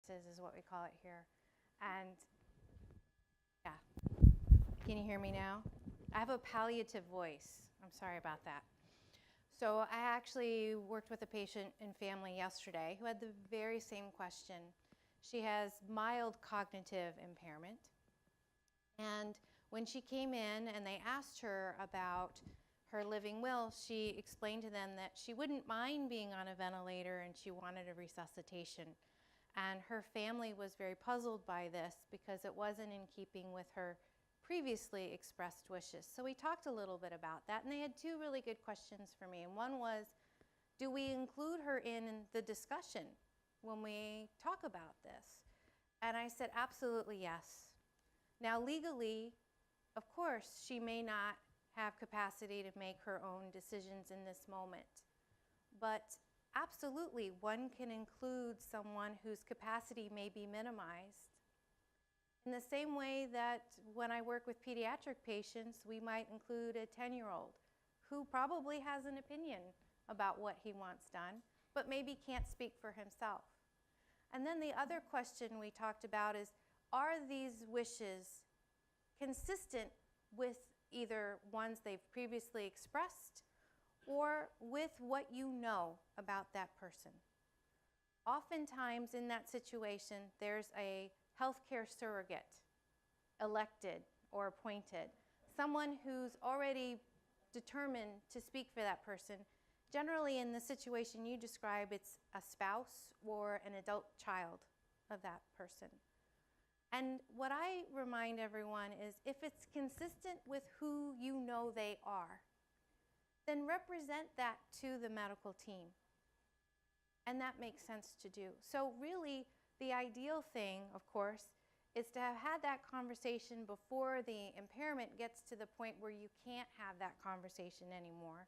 experiences is what we call it here. And yeah, can you hear me now? I have a palliative voice. I'm sorry about that. So I actually worked with a patient and family yesterday who had the very same question. She has mild cognitive impairment. And when she came in and they asked her about her living will, she explained to them that she wouldn't mind being on a ventilator and she wanted a resuscitation. And her family was very puzzled by this because it wasn't in keeping with her previously expressed wishes. So we talked a little bit about that, and they had two really good questions for me. And one was, do we include her in the discussion when we talk about this? And I said, absolutely yes. Now legally, of course, she may not have capacity to make her own decisions in this moment. But absolutely, one can include someone whose capacity may be minimized. In the same way that when I work with pediatric patients, we might include a 10-year-old who probably has an opinion about what he wants done, but maybe can't speak for himself. And then the other question we talked about is, are these wishes consistent with either ones they've previously expressed or with what you know about that person? Oftentimes in that situation, there's a healthcare surrogate elected or appointed, someone who's already determined to speak for that person. Generally, in the situation you describe, it's a spouse or an adult child of that person. And what I remind everyone is, if it's consistent with who you know they are, then represent that to the medical team. And that makes sense to do. So really, the ideal thing, of course, is to have had that conversation before the impairment gets to the point where you can't have that conversation anymore.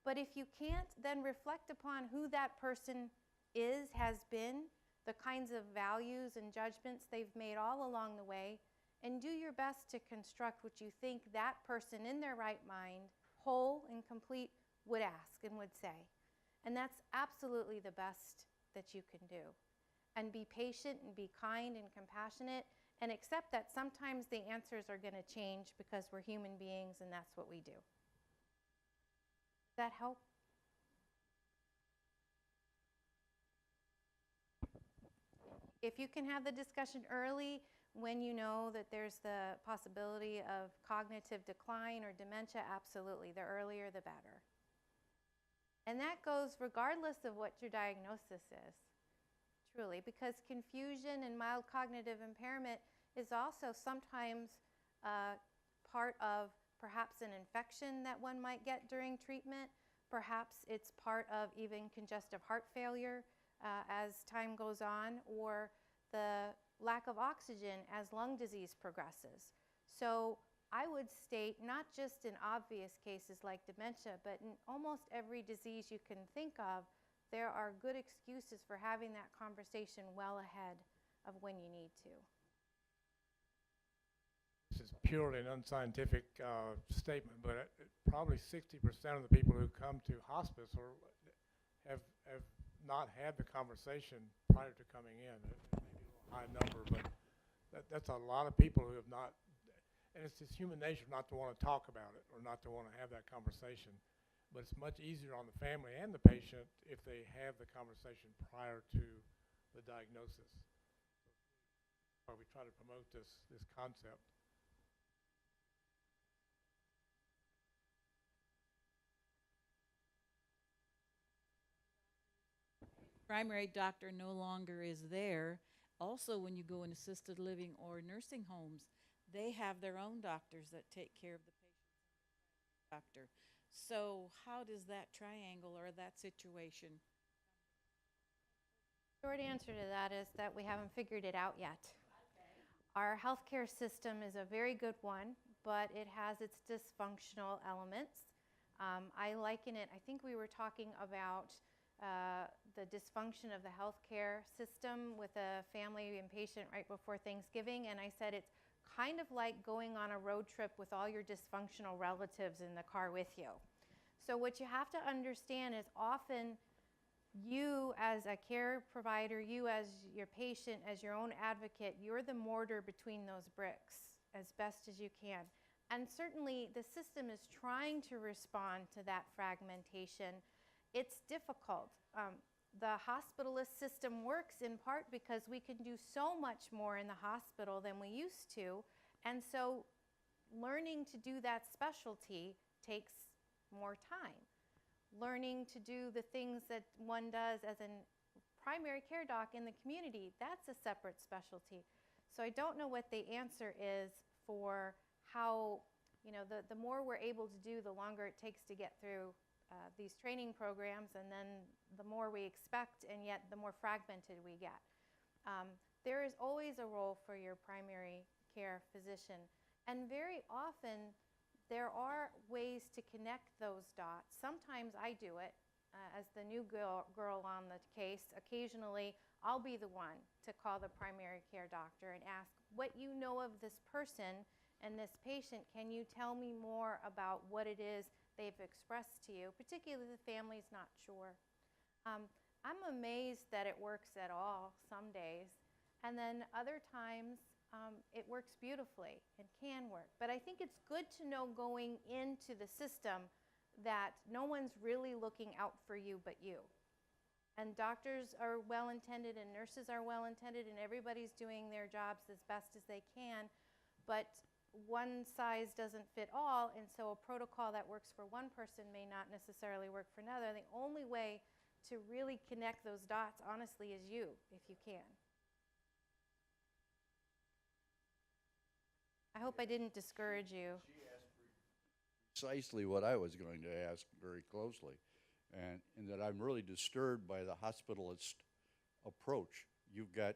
But if you can't, then reflect upon who that person is, has been, the kinds of values and judgments they've made all along the way, and do your best to construct what you think that person in their right mind, whole and complete, would ask and would say. And that's absolutely the best that you can do. And be patient and be kind and compassionate, and accept that sometimes the answers are going to change because we're human beings and that's what we do. Does that help? If you can have the discussion early when you know that there's the possibility of cognitive decline or dementia, absolutely. The earlier, the better. And that goes regardless of what your diagnosis is, truly, because confusion and mild cognitive impairment is also sometimes part of perhaps an infection that one might get during treatment. Perhaps it's part of even congestive heart failure as time goes on, or the lack of oxygen as lung disease progresses. So I would state, not just in obvious cases like dementia, but in almost every disease you can think of, there are good excuses for having that conversation well ahead of when you need to. This is purely an unscientific statement, but probably 60% of the people who come to hospice have not had the conversation prior to coming in. It may be a little high number, but that's a lot of people who have not, and it's just human nature not to want to talk about it or not to want to have that conversation. But it's much easier on the family and the patient if they have the conversation prior to the diagnosis. So we try to promote this concept. Primary doctor no longer is there. Also, when you go in assisted living or nursing homes, they have their own doctors that take care of the patient doctor. So how does that triangle or that situation? Short answer to that is that we haven't figured it out yet. Our healthcare system is a very good one, but it has its dysfunctional elements. I liken it, I think we were talking about the dysfunction of the healthcare system with a family and patient right before Thanksgiving, and I said it's kind of like going on a road trip with all your dysfunctional relatives in the car with you. So what you have to understand is often you as a care provider, you as your patient, as your own advocate, you're the mortar between those bricks as best as you can. And certainly the system is trying to respond to that fragmentation. It's difficult. The hospitalist system works in part because we can do so much more in the hospital than we used to. And so learning to do that specialty takes more time. Learning to do the things that one does as a primary care doc in the community, that's a separate specialty. So I don't know what the answer is for how, the more we're able to do, the longer it takes to get through these training programs, and then the more we expect, and yet the more fragmented we get. There is always a role for your primary care physician, and very often there are ways to connect those dots. Sometimes I do it as the new girl on the case. Occasionally I'll be the one to call the primary care doctor and ask, what you know of this person and this patient, can you tell me more about what it is they've expressed to you, particularly if the family's not sure. I'm amazed that it works at all some days, and then other times it works beautifully and can work. But I think it's good to know going into the system that no one's really looking out for you but you. And doctors are well-intended and nurses are well-intended and everybody's doing their jobs as best as they can, but one size doesn't fit all, and so a protocol that works for one person may not necessarily work for another. The only way to really connect those dots, honestly, is you, if you can. I hope I didn't discourage you. She asked precisely what I was going to ask very closely, and that I'm really disturbed by the hospitalist approach. You've got,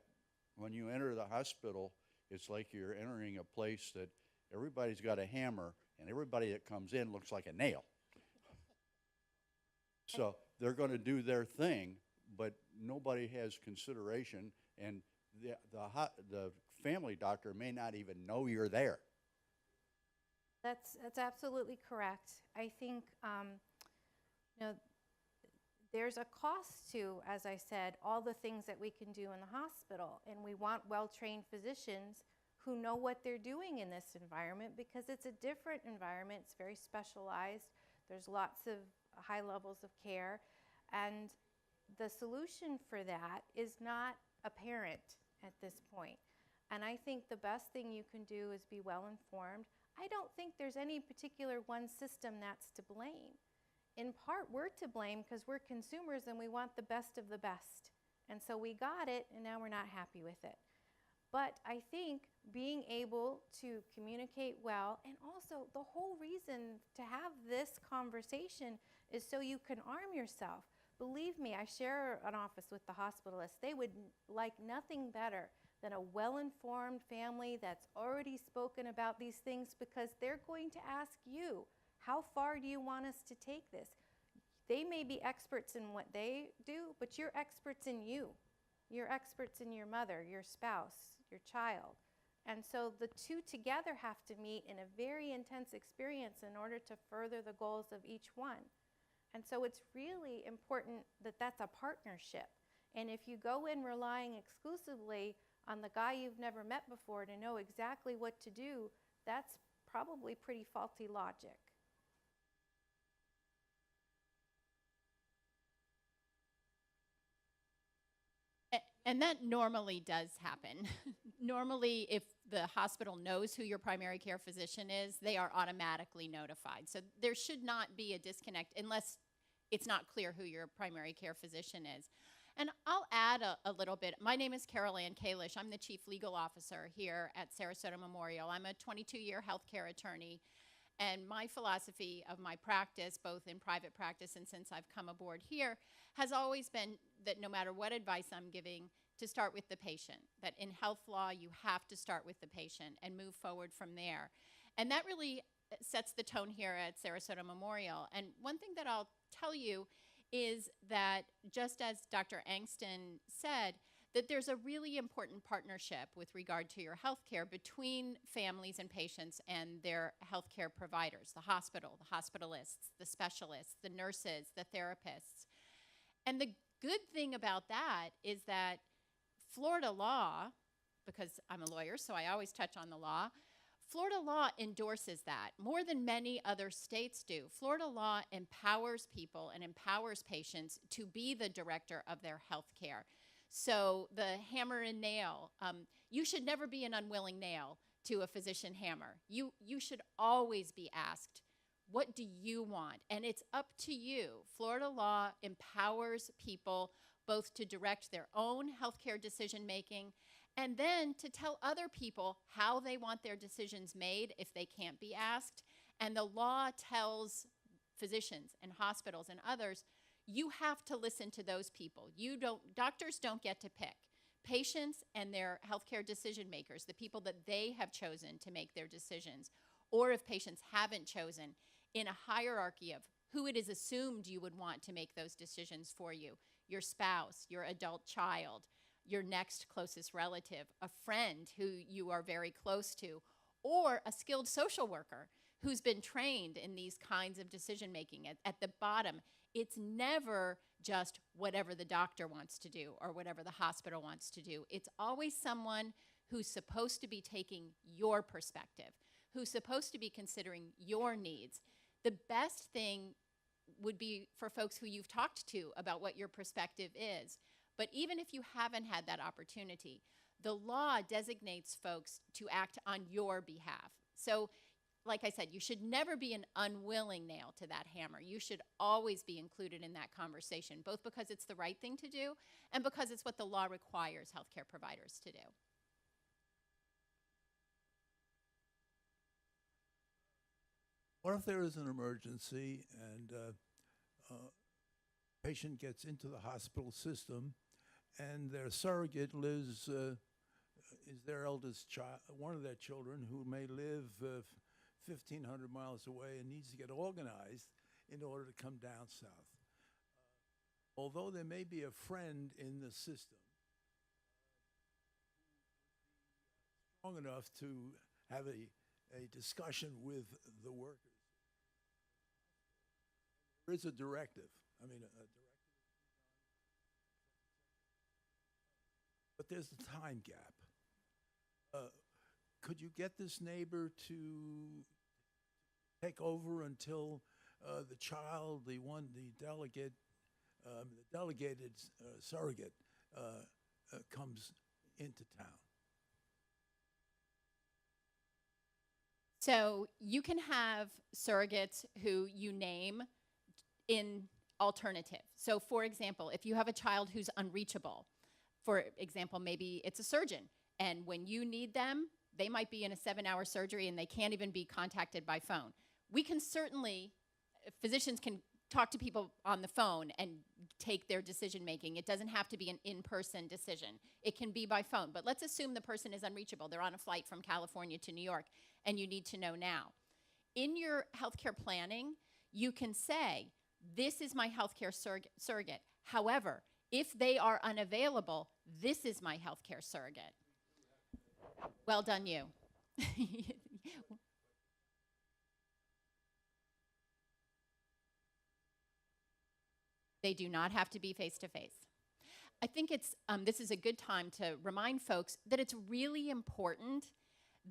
when you enter the hospital, it's like you're entering a place that everybody's got a hammer, and everybody that comes in looks like a nail. So they're going to do their thing, but nobody has consideration, and the family doctor may not even know you're there. That's absolutely correct. I think there's a cost to, as I said, all the things that we can do in the hospital, and we want well-trained physicians who know what they're doing in this environment, because it's a different environment. It's very specialized. There's lots of high levels of care, and the solution for that is not apparent at this point. And I think the best thing you can do is be well informed. I don't think there's any particular one system that's to blame. In part, we're to blame because we're consumers and we want the best of the best. And so we got it, and now we're not happy with it. But I think being able to communicate well, and also the whole reason to have this conversation is so you can arm yourself. Believe me, I share an office with the hospitalists. They would like nothing better than a well-informed family that's already spoken about these things, because they're going to ask you, how far do you want us to take this? They may be experts in what they do, but you're experts in you. You're experts in your mother, your spouse, your child. And so the two together have to meet in a very intense experience in order to further the goals of each one. And so it's really important that that's a partnership. And if you go in relying exclusively on the guy you've never met before to know exactly what to do, that's probably pretty faulty logic. And that normally does happen. Normally, if the hospital knows who your primary care physician is, they are automatically notified. So there should not be a disconnect unless it's not clear who your primary care physician is. And I'll add a little bit. My name is Carol Ann Kalish. I'm the Chief Legal Officer here at Sarasota Memorial. I'm a 22-year healthcare attorney. And my philosophy of my practice, both in private practice and since I've come aboard here, has always been that no matter what advice I'm giving, to start with the patient. That in health law, you have to start with the patient and move forward from there. And that really sets the tone here at Sarasota Memorial. And one thing that I'll tell you is that, just as Dr. Angston said, that there's a really important partnership with regard to your health care between families and patients and their health care providers, the hospital, the hospitalists, the specialists, the nurses, the therapists. And the good thing about that is that Florida law, because I'm a lawyer, so I always touch on the law, Florida law endorses that more than many other states do. Florida law empowers people and empowers patients to be the director of their health care. So the hammer and nail, you should never be an unwilling nail to a physician hammer. You should always be asked, what do you want? And it's up to you. Florida law empowers people both to direct their own healthcare decision making and then to tell other people how they want their decisions made if they can't be asked. And the law tells physicians and hospitals and others, you have to listen to those people. Doctors don't get to pick. Patients and their healthcare decision makers, the people that they have chosen to make their decisions, or if patients haven't chosen, in a hierarchy of who it is assumed you would want to make those decisions for you, your spouse, your adult child, your next closest relative, a friend who you are very close to, or a skilled social worker who's been trained in these kinds of decision making. At the bottom, it's never just whatever the doctor wants to do or whatever the hospital wants to do. It's always someone who's supposed to be taking your perspective, who's supposed to be considering your needs. The best thing would be for folks who you've talked to about what your perspective is. But even if you haven't had that opportunity, the law designates folks to act on your behalf. So, like I said, you should never be an unwilling nail to that hammer. You should always be included in that conversation, both because it's the right thing to do and because it's what the law requires healthcare providers to do. What if there is an emergency and patient gets into the hospital system and their surrogate lives, is their eldest child, one of their children who may live 1,500 miles away and needs to get organized in order to come down south? Although there may be a friend in the system strong enough to have a discussion with the workers, there is a directive. A directive. But there's a time gap. Could you get this neighbor to take over until the child, the delegated surrogate comes into town? So you can have surrogates who you name in alternative. So for example, if you have a child who's unreachable, for example, maybe it's a surgeon, and when you need them, they might be in a 7-hour surgery and they can't even be contacted by phone. We can certainly, physicians can talk to people on the phone and take their decision making. It doesn't have to be an in-person decision. It can be by phone, but let's assume the person is unreachable. They're on a flight from California to New York and you need to know now. In your healthcare planning, you can say, this is my healthcare surrogate. However, if they are unavailable, this is my healthcare surrogate. Well done, you. They do not have to be face-to-face. I think this is a good time to remind folks that it's really important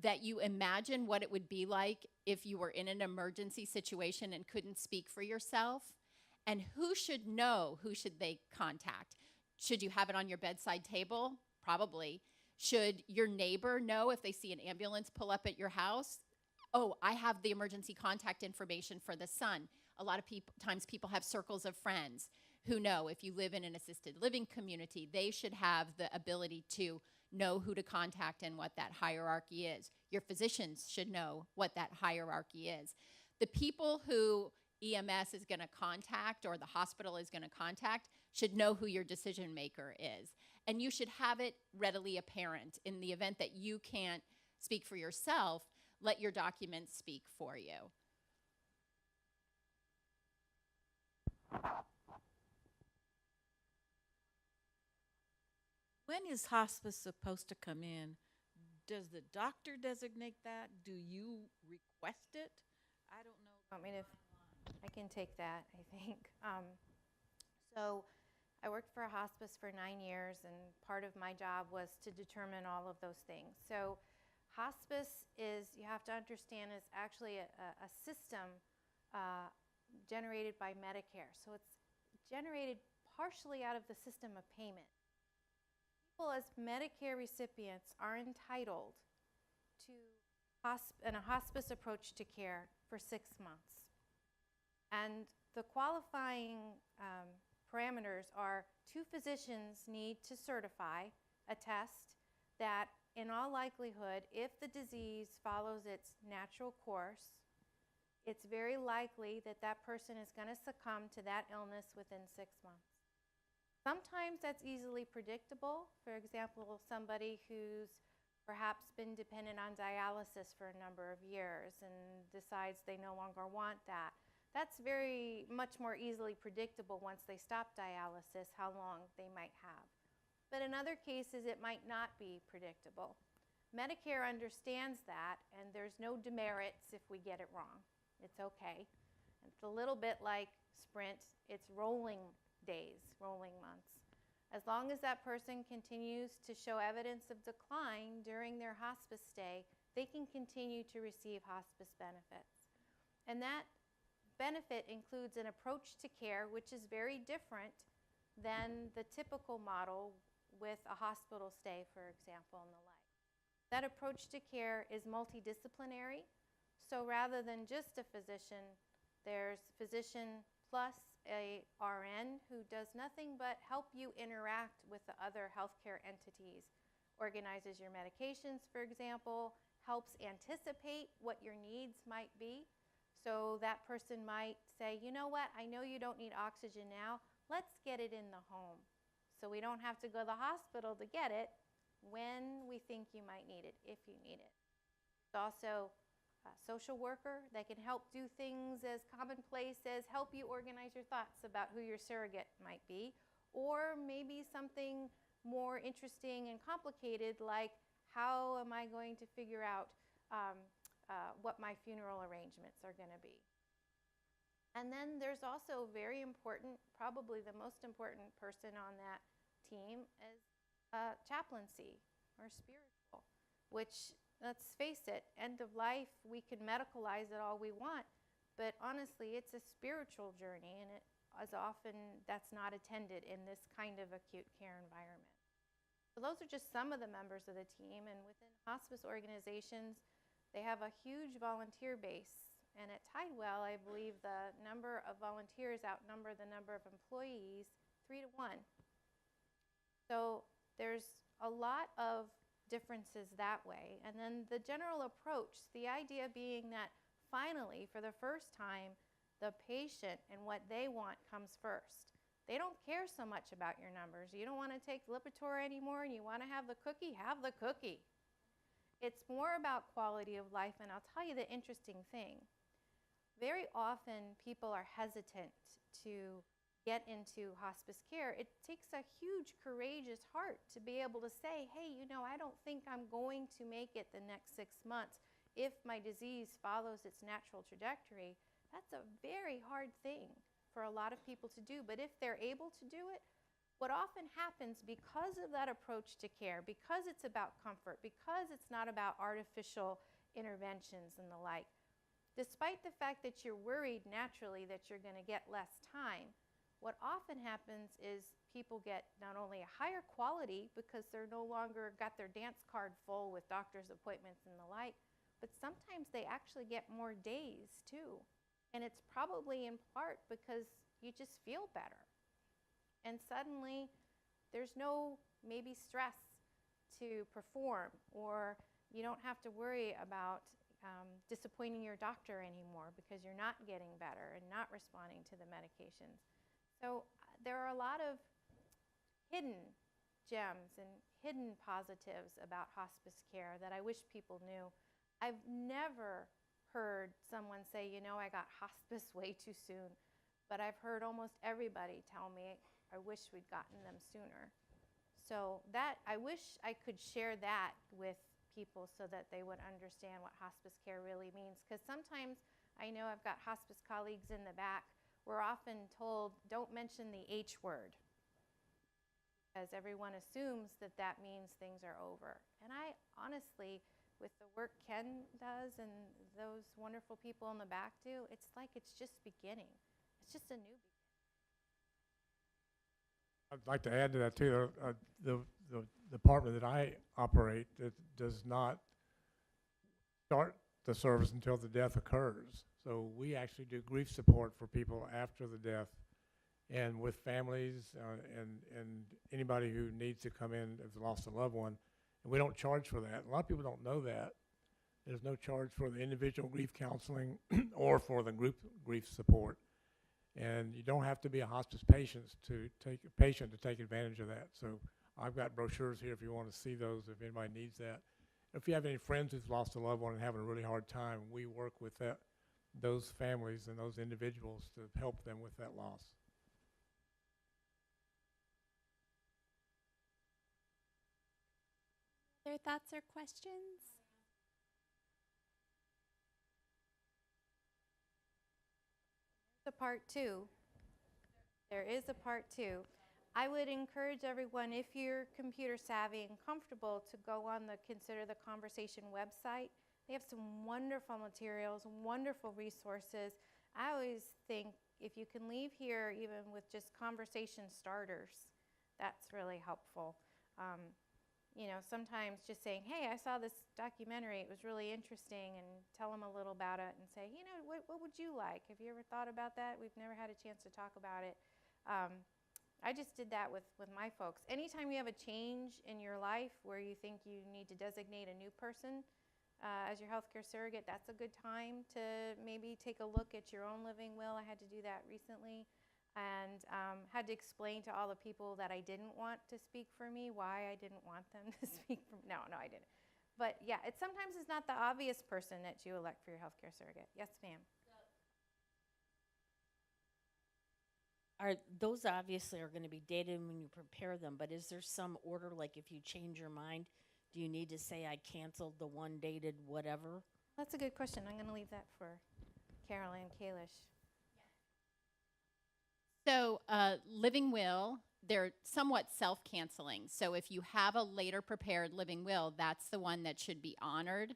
that you imagine what it would be like if you were in an emergency situation and couldn't speak for yourself. And who should know? Who should they contact? Should you have it on your bedside table? Probably. Should your neighbor know if they see an ambulance pull up at your house? Oh, I have the emergency contact information for the son. A lot of times people have circles of friends who know. If you live in an assisted living community, they should have the ability to know who to contact and what that hierarchy is. Your physicians should know what that hierarchy is. The people who EMS is going to contact or the hospital is going to contact should know who your decision maker is. And you should have it readily apparent. In the event that you can't speak for yourself, let your documents speak for you. When is hospice supposed to come in? Does the doctor designate that? Do you request it? I don't know. Want me to? I can take that, I think. So I worked for a hospice for 9 years, and part of my job was to determine all of those things. So hospice is, you have to understand, is actually a system generated by Medicare. So it's generated partially out of the system of payment. People as Medicare recipients are entitled to a hospice approach to care for 6 months. And the qualifying parameters are 2 physicians need to certify a test that in all likelihood, if the disease follows its natural course, it's very likely that that person is going to succumb to that illness within 6 months. Sometimes that's easily predictable. For example, somebody who's perhaps been dependent on dialysis for a number of years and decides they no longer want that. That's very much more easily predictable once they stop dialysis, how long they might have. But in other cases, it might not be predictable. Medicare understands that, and there's no demerits if we get it wrong. It's okay. It's a little bit like Sprint. It's rolling days, rolling months. As long as that person continues to show evidence of decline during their hospice stay, they can continue to receive hospice benefits. And that benefit includes an approach to care which is very different than the typical model with a hospital stay, for example, and the like. That approach to care is multidisciplinary. So rather than just a physician, there's physician plus a RN who does nothing but help you interact with the other healthcare entities, organizes your medications, for example, helps anticipate what your needs might be. So that person might say, you know what, I know you don't need oxygen now, let's get it in the home. So we don't have to go to the hospital to get it when we think you might need it, if you need it. It's also a social worker that can help do things as commonplace as help you organize your thoughts about who your surrogate might be, or maybe something more interesting and complicated like how am I going to figure out what my funeral arrangements are going to be. And then there's also very important, probably the most important person on that team is chaplaincy or spiritual, which, let's face it, end of life, we can medicalize it all we want, but honestly, it's a spiritual journey, and it as often that's not attended in this kind of acute care environment. So those are just some of the members of the team, and within hospice organizations, they have a huge volunteer base. And at Tidewell, I believe the number of volunteers outnumber the number of employees 3 to 1. So there's a lot of differences that way. And then the general approach, the idea being that finally, for the first time, the patient and what they want comes first. They don't care so much about your numbers. You don't want to take Lipitor anymore and you want to have the cookie, have the cookie. It's more about quality of life, and I'll tell you the interesting thing. Very often people are hesitant to get into hospice care. It takes a huge, courageous heart to be able to say, hey, you know, I don't think I'm going to make it the next 6 months if my disease follows its natural trajectory. That's a very hard thing for a lot of people to do. But if they're able to do it, what often happens because of that approach to care, because it's about comfort, because it's not about artificial interventions and the like, despite the fact that you're worried naturally that you're going to get less time, what often happens is people get not only a higher quality because they're no longer got their dance card full with doctor's appointments and the like, but sometimes they actually get more days too. And it's probably in part because you just feel better. And suddenly there's no maybe stress to perform, or you don't have to worry about disappointing your doctor anymore because you're not getting better and not responding to the medications. So there are a lot of hidden gems and hidden positives about hospice care that I wish people knew. I've never heard someone say, you know, I got hospice way too soon, but I've heard almost everybody tell me, I wish we'd gotten them sooner. So that, I wish I could share that with people so that they would understand what hospice care really means. Because sometimes, I know I've got hospice colleagues in the back, we're often told, don't mention the H word. Because everyone assumes that that means things are over. And I honestly, with the work Ken does and those wonderful people in the back do, it's like it's just beginning. It's just a new beginning. I'd like to add to that too. The department that I operate, it does not start the service until the death occurs. So we actually do grief support for people after the death, and with families and anybody who needs to come in has lost a loved one. And we don't charge for that. A lot of people don't know that. There's no charge for the individual grief counseling or for the group grief support. And you don't have to be a hospice patient to take advantage of that. So I've got brochures here if you want to see those, if anybody needs that. If you have any friends who've lost a loved one and having a really hard time, we work with those families and those individuals to help them with that loss. Other thoughts or questions? The part two. There is a part two. I would encourage everyone, if you're computer savvy and comfortable, to go on the Consider the Conversation website. They have some wonderful materials, wonderful resources. I always think if you can leave here even with just conversation starters, that's really helpful. You know, sometimes just saying, hey, I saw this documentary, it was really interesting, and tell them a little about it and say, you know, what would you like? Have you ever thought about that? We've never had a chance to talk about it. I just did that with my folks. Anytime you have a change in your life where you think you need to designate a new person as your healthcare surrogate, that's a good time to maybe take a look at your own living will. I had to do that recently. And had to explain to all the people that I didn't want to speak for me why I didn't want them to speak for me. No, I didn't. But yeah, sometimes it's not the obvious person that you elect for your healthcare surrogate. Yes, ma'am. Those obviously are going to be dated when you prepare them, but is there some order, like if you change your mind, do you need to say I canceled the one dated whatever? That's a good question. I'm going to leave that for Carolyn Kalish. So living will, they're somewhat self-canceling. So if you have a later prepared living will, that's the one that should be honored.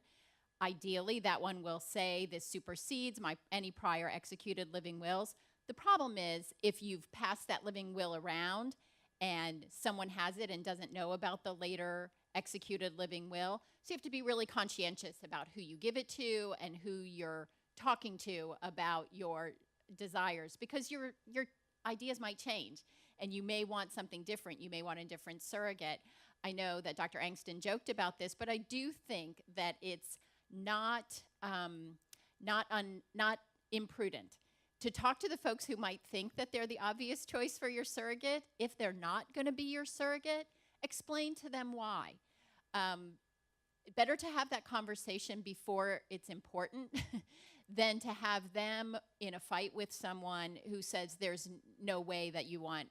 Ideally, that one will say this supersedes any prior executed living wills. The problem is if you've passed that living will around and someone has it and doesn't know about the later executed living will, so you have to be really conscientious about who you give it to and who you're talking to about your desires, because your ideas might change and you may want something different. You may want a different surrogate. I know that Dr. Angston joked about this, but I do think that it's not imprudent to talk to the folks who might think that they're the obvious choice for your surrogate. If they're not going to be your surrogate, explain to them why. Better to have that conversation before it's important than to have them in a fight with someone who says there's no way that you wanted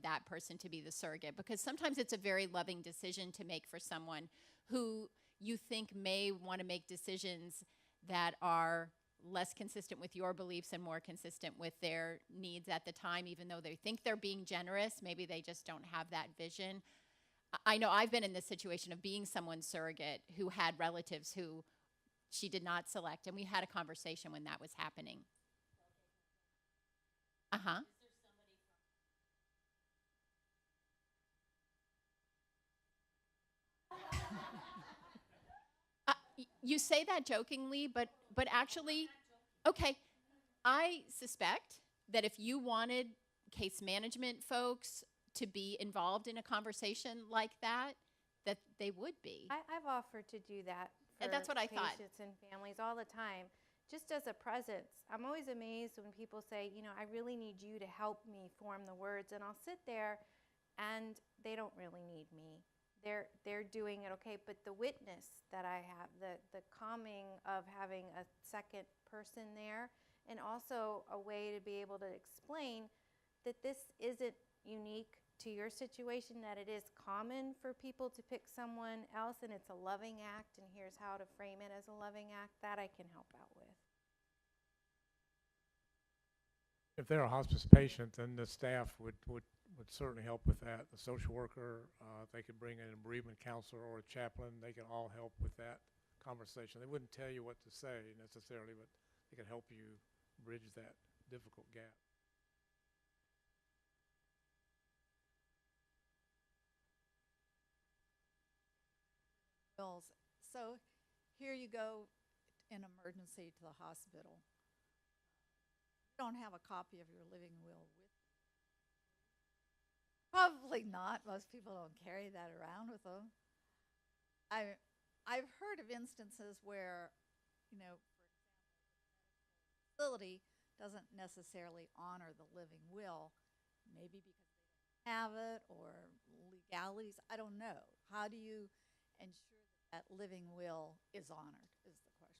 that person to be the surrogate. Because sometimes it's a very loving decision to make for someone who you think may want to make decisions that are less consistent with your beliefs and more consistent with their needs at the time, even though they think they're being generous. Maybe they just don't have that vision. I know I've been in this situation of being someone's surrogate who had relatives who she did not select, and we had a conversation when that was happening. Uh-huh. You say that jokingly, but actually, okay, I suspect that if you wanted case management folks to be involved in a conversation like that they would be. I've offered to do that for And that's what I thought. patients and families all the time, just as a presence. I'm always amazed when people say, you know, I really need you to help me form the words, and I'll sit there and they don't really need me. They're doing it okay, but the witness that I have, the calming of having a second person there, and also a way to be able to explain that this isn't unique to your situation, that it is common for people to pick someone else and it's a loving act, and here's how to frame it as a loving act, that I can help out with. If they're a hospice patient, then the staff would would certainly help with that. The social worker, if they could bring in a bereavement counselor or a chaplain, they could all help with that conversation. They wouldn't tell you what to say necessarily, but they could help you bridge that difficult gap. Wills. So here you go in emergency to the hospital. You don't have a copy of your living will with you. Probably not. Most people don't carry that around with them. I've heard of instances where, you know, for example, the facility doesn't necessarily honor the living will, maybe because they don't have it or legalities. I don't know. How do you ensure that living will is honored is the question.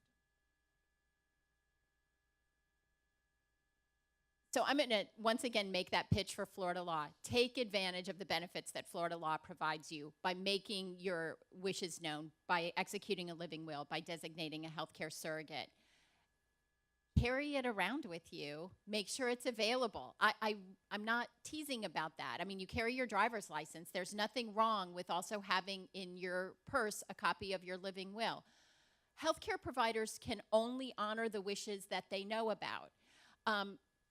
So I'm going to once again make that pitch for Florida law. Take advantage of the benefits that Florida law provides you by making your wishes known, by executing a living will, by designating a healthcare surrogate. Carry it around with you. Make sure it's available. I'm not teasing about that. I mean, you carry your driver's license. There's nothing wrong with also having in your purse a copy of your living will. Healthcare providers can only honor the wishes that they know about.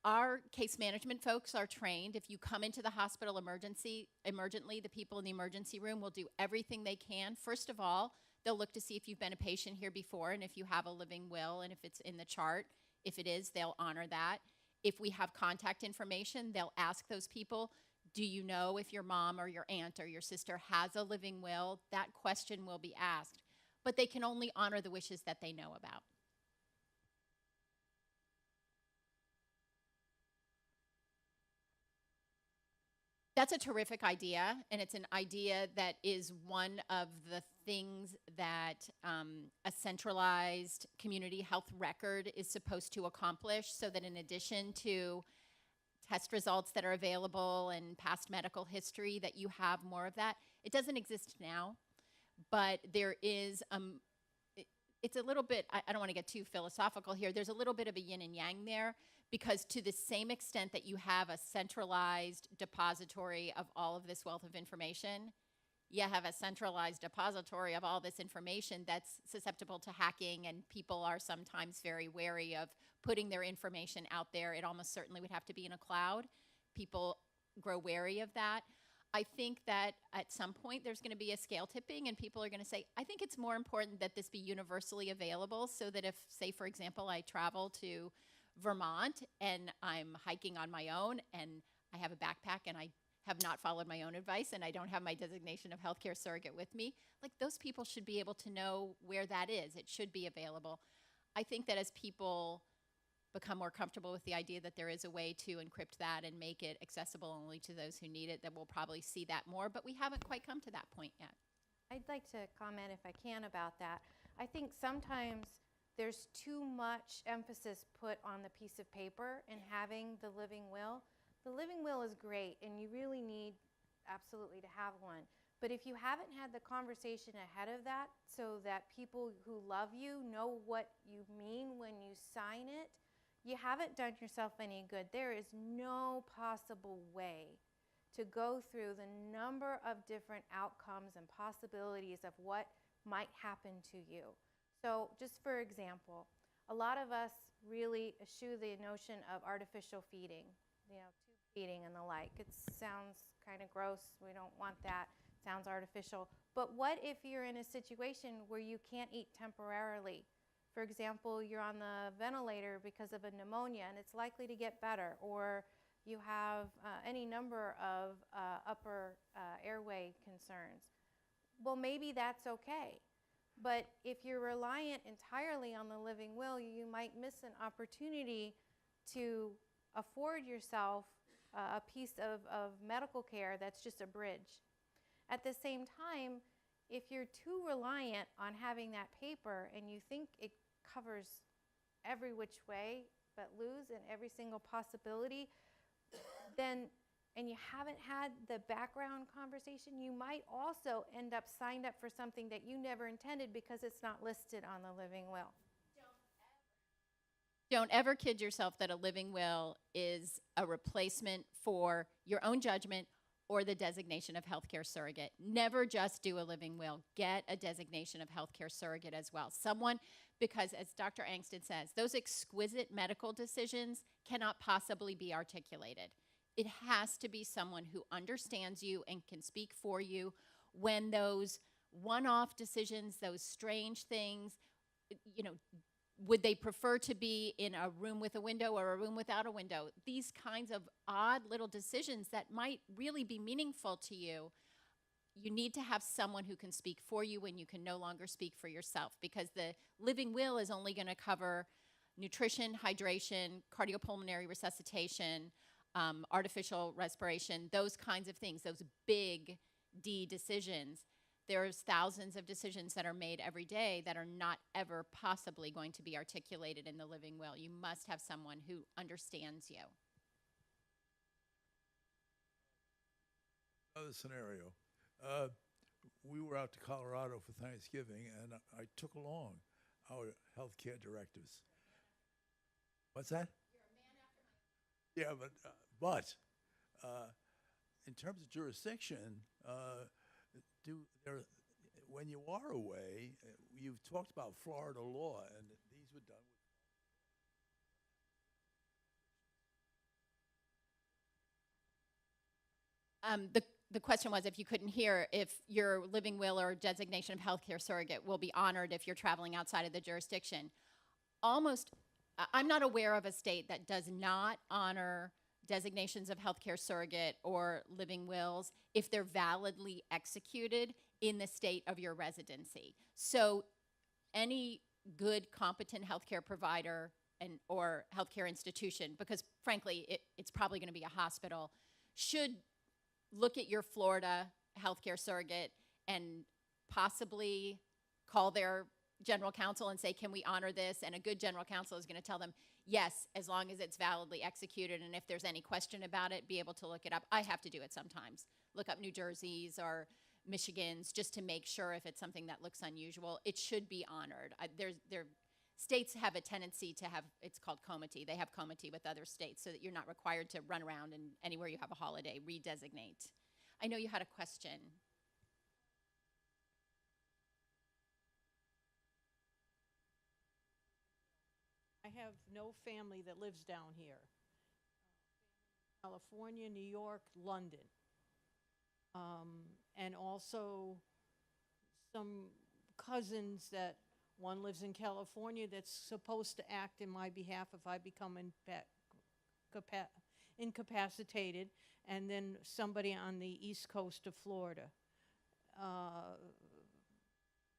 Our case management folks are trained. If you come into the hospital emergently, the people in the emergency room will do everything they can. First of all, they'll look to see if you've been a patient here before and if you have a living will and if it's in the chart. If it is, they'll honor that. If we have contact information, they'll ask those people, do you know if your mom or your aunt or your sister has a living will? That question will be asked. But they can only honor the wishes that they know about. That's a terrific idea, and it's an idea that is one of the things that a centralized community health record is supposed to accomplish, so that in addition to test results that are available and past medical history, that you have more of that. It doesn't exist now, but there is, it's a little bit, I don't want to get too philosophical here, there's a little bit of a yin and yang there, because to the same extent that you have a centralized depository of all of this wealth of information, you have a centralized depository of all this information that's susceptible to hacking, and people are sometimes very wary of putting their information out there. It almost certainly would have to be in a cloud. People grow wary of that. I think that at some point there's going to be a scale tipping, and people are going to say, I think it's more important that this be universally available, so that if, say, for example, I travel to Vermont and I'm hiking on my own and I have a backpack and I have not followed my own advice and I don't have my designation of healthcare surrogate with me, like, those people should be able to know where that is. It should be available. I think that as people become more comfortable with the idea that there is a way to encrypt that and make it accessible only to those who need it, that we'll probably see that more, but we haven't quite come to that point yet. I'd like to comment, if I can, about that. I think sometimes there's too much emphasis put on the piece of paper and having the living will. The living will is great, and you really need absolutely to have one. But if you haven't had the conversation ahead of that, so that people who love you know what you mean when you sign it, you haven't done yourself any good. There is no possible way to go through the number of different outcomes and possibilities of what might happen to you. So just for example, a lot of us really eschew the notion of artificial feeding, tube feeding and the like. It sounds kind of gross. We don't want that. It sounds artificial. But what if you're in a situation where you can't eat temporarily? For example, you're on the ventilator because of a pneumonia and it's likely to get better, or you have any number of upper airway concerns. Well, maybe that's okay. But if you're reliant entirely on the living will, you might miss an opportunity to afford yourself a piece of medical care that's just a bridge. At the same time, if you're too reliant on having that paper and you think it covers every which way but lose in every single possibility, then, and you haven't had the background conversation, you might also end up signed up for something that you never intended because it's not listed on the living will. Don't ever kid yourself that a living will is a replacement for your own judgment or the designation of healthcare surrogate. Never just do a living will. Get a designation of healthcare surrogate as well. Someone, because as Dr. Angston says, those exquisite medical decisions cannot possibly be articulated. It has to be someone who understands you and can speak for you when those one-off decisions, those strange things, you know, would they prefer to be in a room with a window or a room without a window? These kinds of odd little decisions that might really be meaningful to you, you need to have someone who can speak for you when you can no longer speak for yourself, because the living will is only going to cover nutrition, hydration, cardiopulmonary resuscitation, artificial respiration, those kinds of things, those big D decisions. There's thousands of decisions that are made every day that are not ever possibly going to be articulated in the living will. You must have someone who understands you. Another scenario. We were out to Colorado for Thanksgiving, and I took along our healthcare directives. What's that? You're a man after my own. Yeah, but in terms of jurisdiction, when you are away, you've talked about Florida law, and these were done with. The question was, if you couldn't hear, if your living will or designation of healthcare surrogate will be honored if you're traveling outside of the jurisdiction. I'm not aware of a state that does not honor designations of healthcare surrogate or living wills if they're validly executed in the state of your residency. So any good, competent healthcare provider or healthcare institution, because frankly, it's probably going to be a hospital, should look at your Florida healthcare surrogate and possibly call their general counsel and say, can we honor this? And a good general counsel is going to tell them, yes, as long as it's validly executed, and if there's any question about it, be able to look it up. I have to do it sometimes. Look up New Jersey's or Michigan's just to make sure if it's something that looks unusual. It should be honored. States have a tendency to have, it's called comity. They have comity with other states so that you're not required to run around and anywhere you have a holiday, redesignate. I know you had a question. I have no family that lives down here. California, New York, London. And also some cousins that one lives in California that's supposed to act in my behalf if I become incapacitated, and then somebody on the east coast of Florida.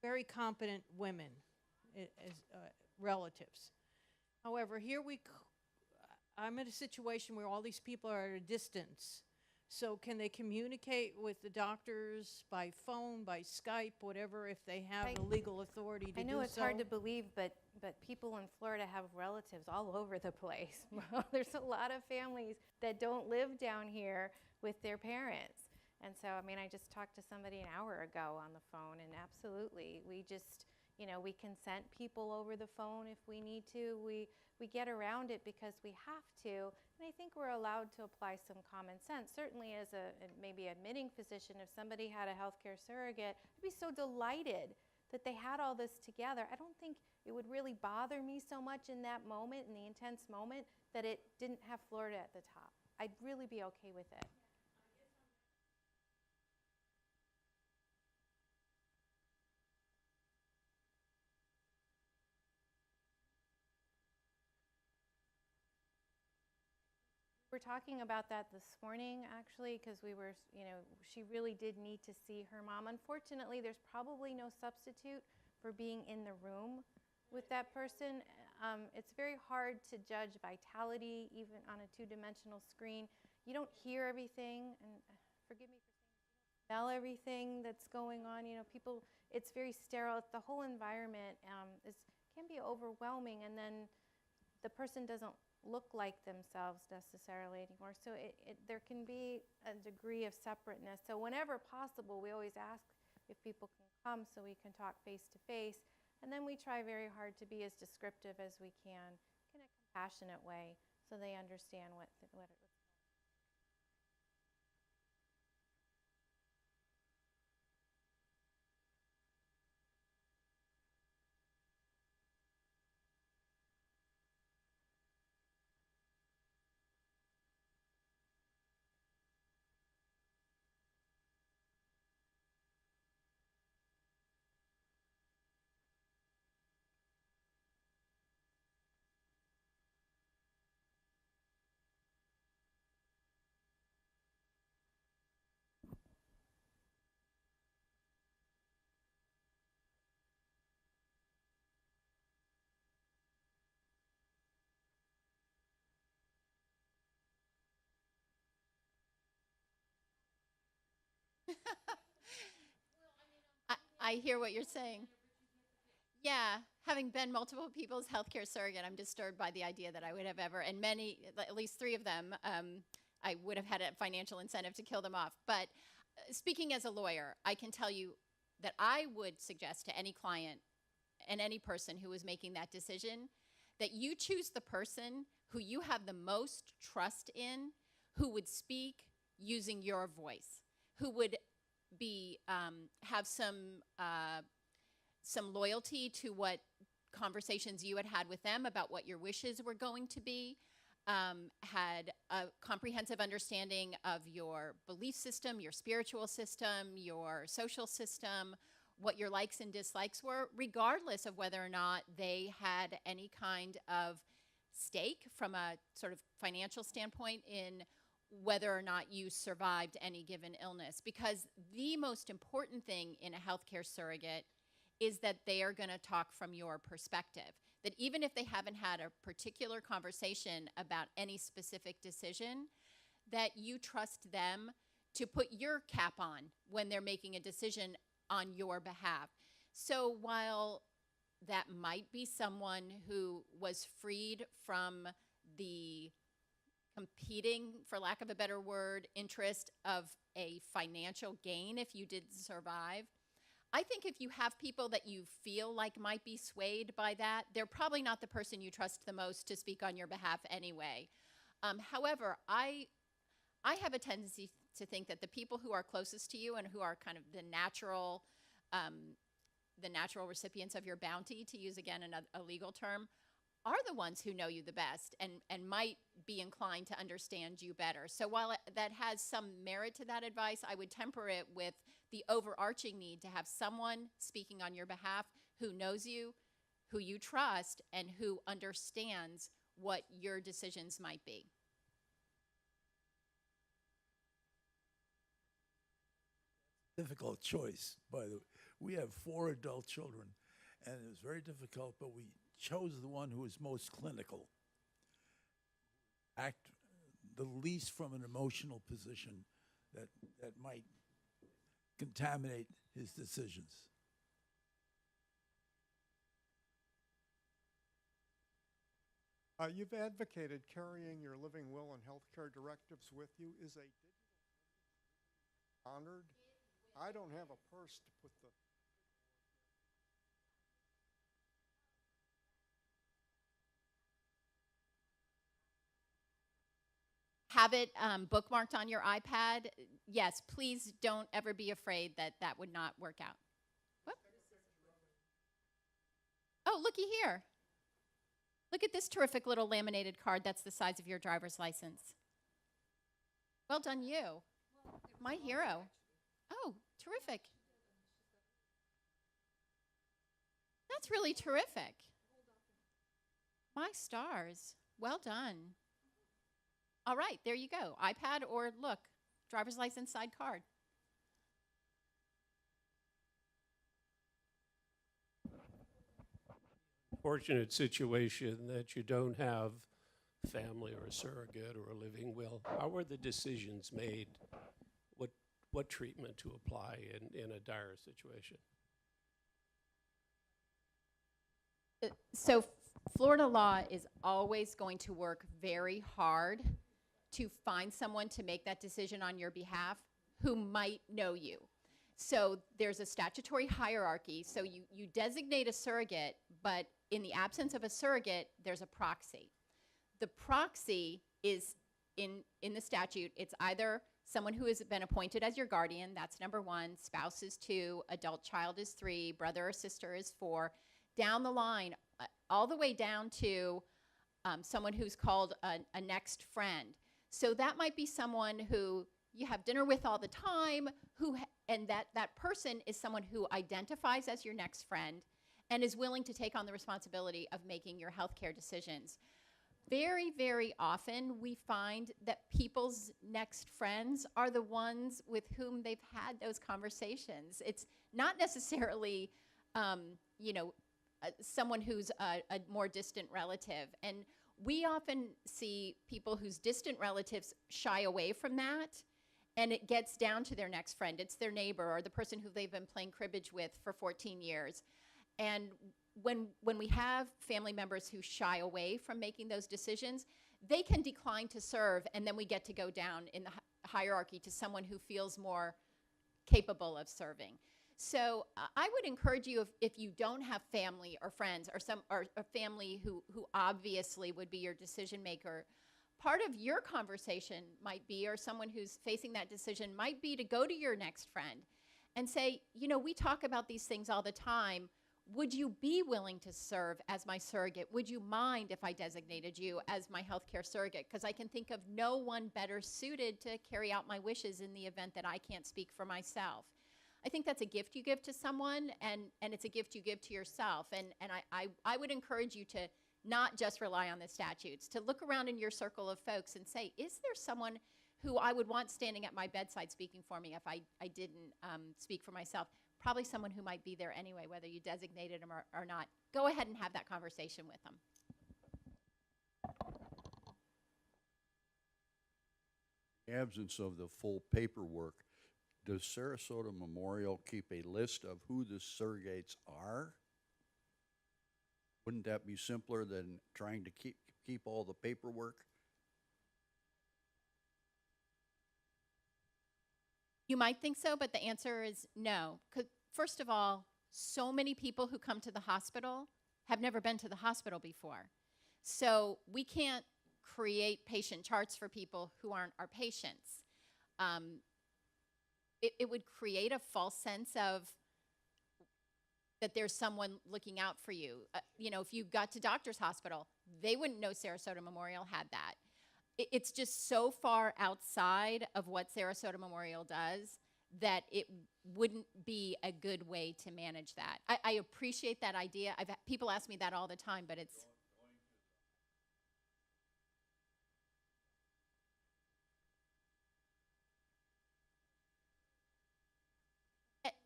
Very competent women as relatives. However, I'm in a situation where all these people are at a distance. So can they communicate with the doctors by phone, by Skype, whatever, if they have the legal authority to do so? I know it's hard to believe, but people in Florida have relatives all over the place. There's a lot of families that don't live down here with their parents. And so, I mean, I just talked to somebody an hour ago on the phone, and absolutely, we just, we consent people over the phone if we need to. We get around it because we have to, and I think we're allowed to apply some common sense. Certainly as maybe admitting physician, if somebody had a healthcare surrogate, I'd be so delighted that they had all this together. I don't think it would really bother me so much in that moment, in the intense moment, that it didn't have Florida at the top. I'd really be okay with it. We're talking about that this morning, actually, because we were, she really did need to see her mom. Unfortunately, there's probably no substitute for being in the room with that person. It's very hard to judge vitality, even on a two-dimensional screen. You don't hear everything, and forgive me for saying, smell everything that's going on. People, it's very sterile. The whole environment can be overwhelming, and then the person doesn't look like themselves necessarily anymore. So there can be a degree of separateness. So whenever possible, we always ask if people can come so we can talk face to face. And then we try very hard to be as descriptive as we can in a compassionate way so they understand what it was. I hear what you're saying. Yeah, having been multiple people's healthcare surrogate, I'm disturbed by the idea that I would have ever, and many, at least 3 of them, I would have had a financial incentive to kill them off. But speaking as a lawyer, I can tell you that I would suggest to any client and any person who is making that decision that you choose the person who you have the most trust in, who would speak using your voice, who would be have some loyalty to what conversations you had with them about what your wishes were going to be, had a comprehensive understanding of your belief system, your spiritual system, your social system, what your likes and dislikes were, regardless of whether or not they had any kind of stake from a sort of financial standpoint in whether or not you survived any given illness. Because the most important thing in a healthcare surrogate is that they are going to talk from your perspective. That even if they haven't had a particular conversation about any specific decision, that you trust them to put your cap on when they're making a decision on your behalf. So while that might be someone who was freed from the competing, for lack of a better word, interest of a financial gain if you did survive, I think if you have people that you feel like might be swayed by that, they're probably not the person you trust the most to speak on your behalf anyway. However, I have a tendency to think that the people who are closest to you and who are kind of the natural recipients of your bounty, to use again a legal term, are the ones who know you the best and might be inclined to understand you better. So while that has some merit to that advice, I would temper it with the overarching need to have someone speaking on your behalf who knows you, who you trust, and who understands what your decisions might be. Difficult choice, by the way. We have 4 adult children, and it was very difficult, but we chose the one who was most clinical. Act the least from an emotional position that might contaminate his decisions. You've advocated carrying your living will and healthcare directives with you. Is a digital honored? I don't have a purse to put the. Have it bookmarked on your iPad. Yes, please don't ever be afraid that that would not work out. What? Oh, looky here. Look at this terrific little laminated card that's the size of your driver's license. Well done, you. My hero. Oh, terrific. That's really terrific. My stars. Well done. All right, there you go. iPad or look, driver's license side card. Fortunate situation that you don't have family or a surrogate or a living will. How are the decisions made? What treatment to apply in a dire situation? So Florida law is always going to work very hard to find someone to make that decision on your behalf who might know you. So there's a statutory hierarchy. So you designate a surrogate, but in the absence of a surrogate, there's a proxy. The proxy is in the statute, it's either someone who has been appointed as your guardian, that's number 1, spouse is 2, adult child is 3, brother or sister is 4, down the line, all the way down to someone who's called a next friend. So that might be someone who you have dinner with all the time, and that person is someone who identifies as your next friend and is willing to take on the responsibility of making your healthcare decisions. Very, very often we find that people's next friends are the ones with whom they've had those conversations. It's not necessarily, someone who's a more distant relative. And we often see people whose distant relatives shy away from that and it gets down to their next friend. It's their neighbor or the person who they've been playing cribbage with for 14 years. And when we have family members who shy away from making those decisions, they can decline to serve, and then we get to go down in the hierarchy to someone who feels more capable of serving. So I would encourage you, if you don't have family or friends or a family who obviously would be your decision maker, part of your conversation might be, or someone who's facing that decision might be, to go to your next friend and say, you know, we talk about these things all the time. Would you be willing to serve as my surrogate? Would you mind if I designated you as my healthcare surrogate? Because I can think of no one better suited to carry out my wishes in the event that I can't speak for myself. I think that's a gift you give to someone, and it's a gift you give to yourself. And I would encourage you to not just rely on the statutes, to look around in your circle of folks and say, is there someone who I would want standing at my bedside speaking for me if I didn't speak for myself? Probably someone who might be there anyway, whether you designated them or not. Go ahead and have that conversation with them. In the absence of the full paperwork, does Sarasota Memorial keep a list of who the surrogates are? Wouldn't that be simpler than trying to keep all the paperwork? You might think so, but the answer is no. 'Cause first of all, so many people who come to the hospital have never been to the hospital before. So we can't create patient charts for people who aren't our patients. It would create a false sense of that there's someone looking out for you. You know, if you got to Doctor's Hospital, they wouldn't know Sarasota Memorial had that. It's just so far outside of what Sarasota Memorial does that it wouldn't be a good way to manage that. I appreciate that idea. People ask me that all the time, but it's...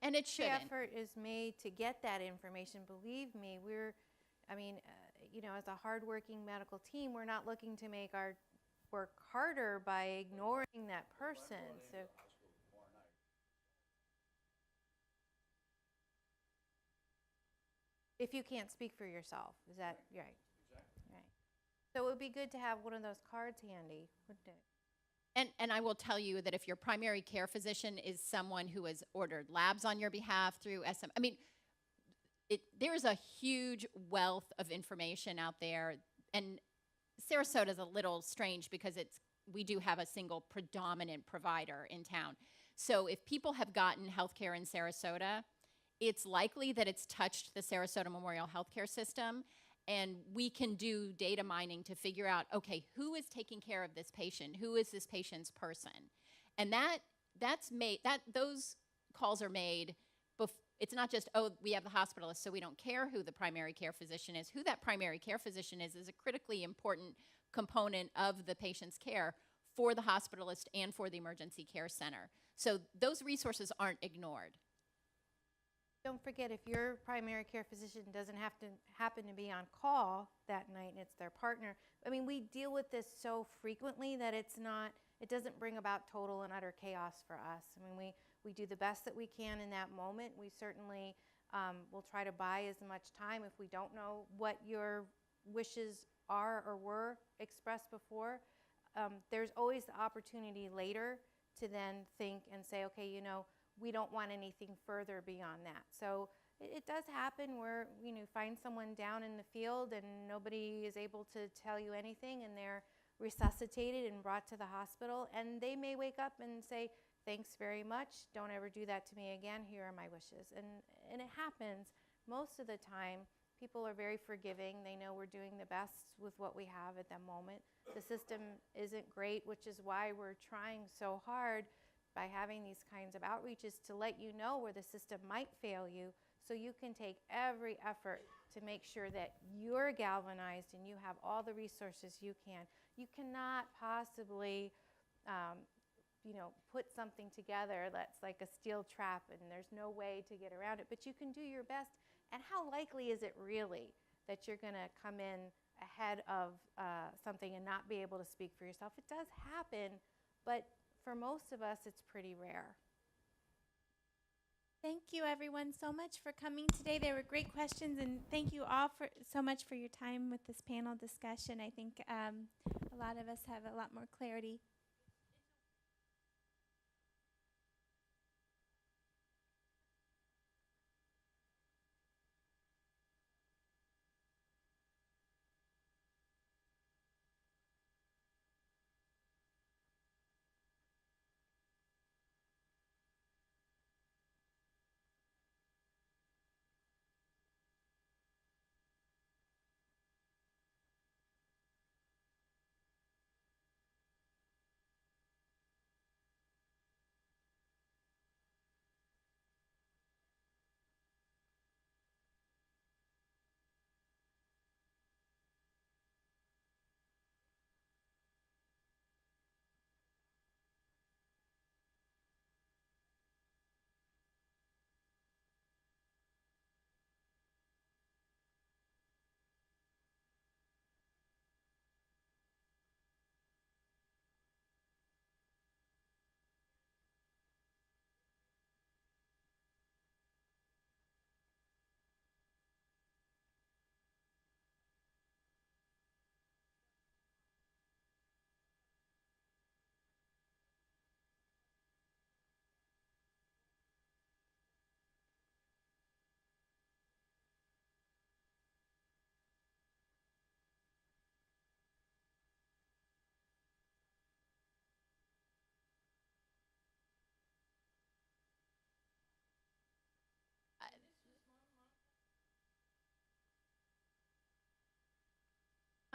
And it The shouldn't. effort is made to get that information. Believe me, you know, as a hardworking medical team, we're not looking to make our work harder by ignoring that person. So, if you can't speak for yourself, is that right? Exactly. Right. So it would be good to have one of those cards handy, wouldn't it? And I will tell you that if your primary care physician is someone who has ordered labs on your behalf through SM, I mean, there's a huge wealth of information out there. And Sarasota is a little strange because we do have a single predominant provider in town. So if people have gotten healthcare in Sarasota, it's likely that it's touched the Sarasota Memorial Healthcare System. And we can do data mining to figure out, okay, who is taking care of this patient? Who is this patient's person? And those calls are made. It's not just, oh, we have the hospitalist, so we don't care who the primary care physician is. Who that primary care physician is a critically important component of the patient's care for the hospitalist and for the emergency care center. So those resources aren't ignored. Don't forget, if your primary care physician doesn't happen to be on call that night and it's their partner, I mean, we deal with this so frequently that it doesn't bring about total and utter chaos for us. I mean, we do the best that we can in that moment. We certainly will try to buy as much time if we don't know what your wishes are or were expressed before. There's always the opportunity later to then think and say, okay, you know, we don't want anything further beyond that. So it does happen where, you know, find someone down in the field and nobody is able to tell you anything, and they're resuscitated and brought to the hospital, and they may wake up and say, thanks very much, don't ever do that to me again, here are my wishes. And it happens. Most of the time, people are very forgiving. They know we're doing the best with what we have at that moment. The system isn't great, which is why we're trying so hard by having these kinds of outreaches to let you know where the system might fail you, so you can take every effort to make sure that you're galvanized and you have all the resources you can. You cannot possibly, you know, put something together that's like a steel trap and there's no way to get around it, but you can do your best. And how likely is it really that you're going to come in ahead of something and not be able to speak for yourself? It does happen, but for most of us, it's pretty rare. Thank you, everyone, so much for coming today. They were great questions, and thank you all for so much for your time with this panel discussion. I think a lot of us have a lot more clarity.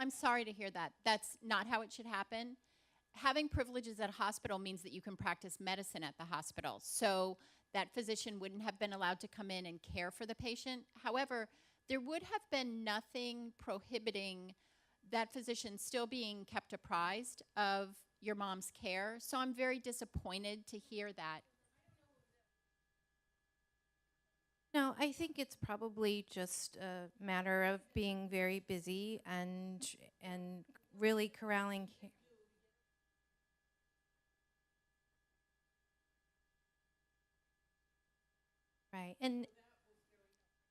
I'm sorry to hear that. That's not how it should happen. Having privileges at a hospital means that you can practice medicine at the hospital. So that physician wouldn't have been allowed to come in and care for the patient. However, there would have been nothing prohibiting that physician still being kept apprised of your mom's care. So I'm very disappointed to hear that. No, I think it's probably just a matter of being very busy and really corralling. Right. And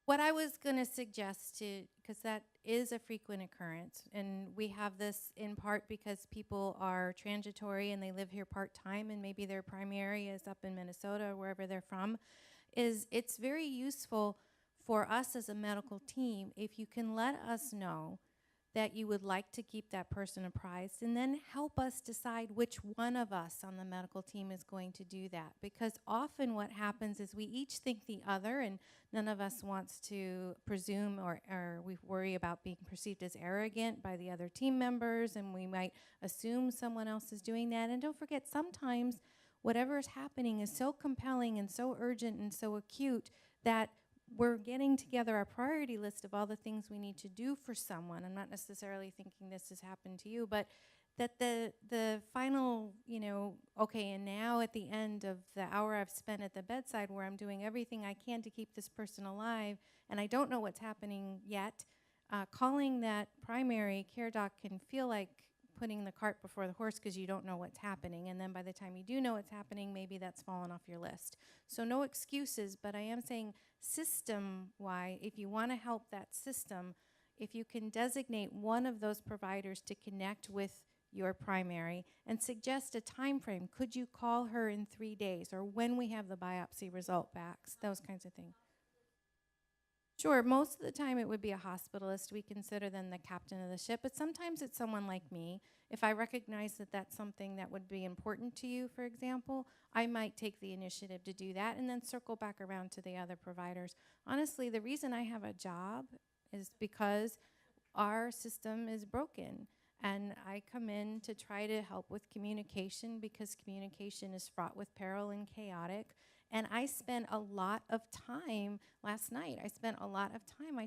what I was going to suggest to, because that is a frequent occurrence, and we have this in part because people are transitory and they live here part-time, and maybe their primary is up in Minnesota or wherever they're from, is it's very useful for us as a medical team if you can let us know that you would like to keep that person apprised, and then help us decide which one of us on the medical team is going to do that. Because often what happens is we each think the other, and none of us wants to presume or we worry about being perceived as arrogant by the other team members, and we might assume someone else is doing that. And don't forget, sometimes whatever is happening is so compelling and so urgent and so acute that we're getting together a priority list of all the things we need to do for someone. I'm not necessarily thinking this has happened to you, but that the final, okay, and now at the end of the hour I've spent at the bedside where I'm doing everything I can to keep this person alive, and I don't know what's happening yet, calling that primary care doc can feel like putting the cart before the horse because you don't know what's happening. And then by the time you do know what's happening, maybe that's fallen off your list. So no excuses, but I am saying system-wide, if you want to help that system, if you can designate one of those providers to connect with your primary and suggest a time frame. Could you call her in 3 days, or when we have the biopsy result back, those kinds of things. Sure, most of the time it would be a hospitalist. We consider them the captain of the ship, but sometimes it's someone like me. If I recognize that that's something that would be important to you, for example, I might take the initiative to do that and then circle back around to the other providers. Honestly, the reason I have a job is because our system is broken. And I come in to try to help with communication because communication is fraught with peril and chaotic. And I spent a lot of time last night. I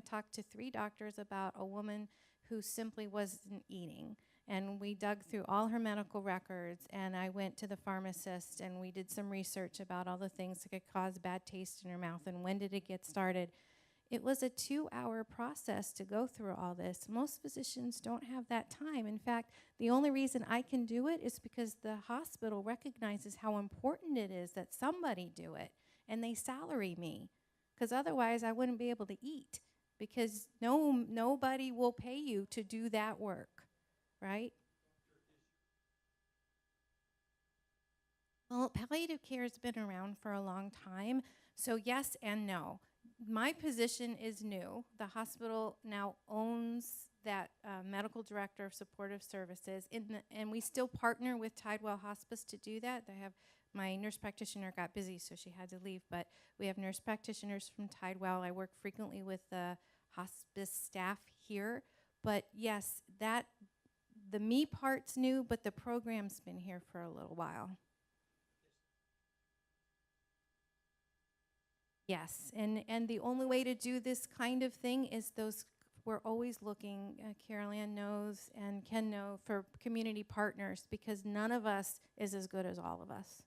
talked to 3 doctors about a woman who simply wasn't eating. And we dug through all her medical records, and I went to the pharmacist, and we did some research about all the things that could cause bad taste in her mouth and when did it get started. It was a 2-hour process to go through all this. Most physicians don't have that time. In fact, the only reason I can do it is because the hospital recognizes how important it is that somebody do it, and they salary me, because otherwise I wouldn't be able to eat, because nobody will pay you to do that work, right? Well, palliative care has been around for a long time, so yes and no. My position is new. The hospital now owns that medical director of supportive services, and we still partner with Tidewell Hospice to do that. My nurse practitioner got busy, so she had to leave, but we have nurse practitioners from Tidewell. I work frequently with the hospice staff here, but yes, the me part's new, but the program's been here for a little while. Yes, and the only way to do this kind of thing is we're always looking, Carol Ann knows and Ken know, for community partners, because none of us is as good as all of us.